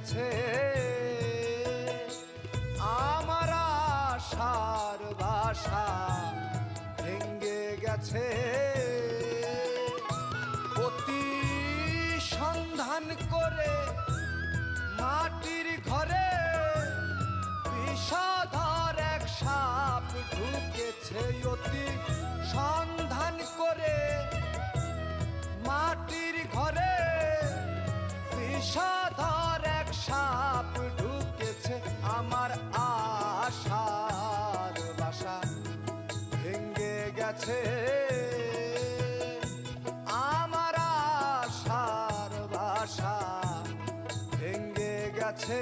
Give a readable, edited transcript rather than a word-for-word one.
গেছে আমার আশার বাসা ভেঙে গেছে। অতি সন্ধান করে মাটির ঘরে বিষধর এক সাপ ঢুকেছে। অতি সন্ধান করে মাটির ঘরে বিষধর এক সাপ ঢুকেছে। আমার আশার বাসা ভেঙে গেছে আমার আশার বাসা ভেঙে গেছে।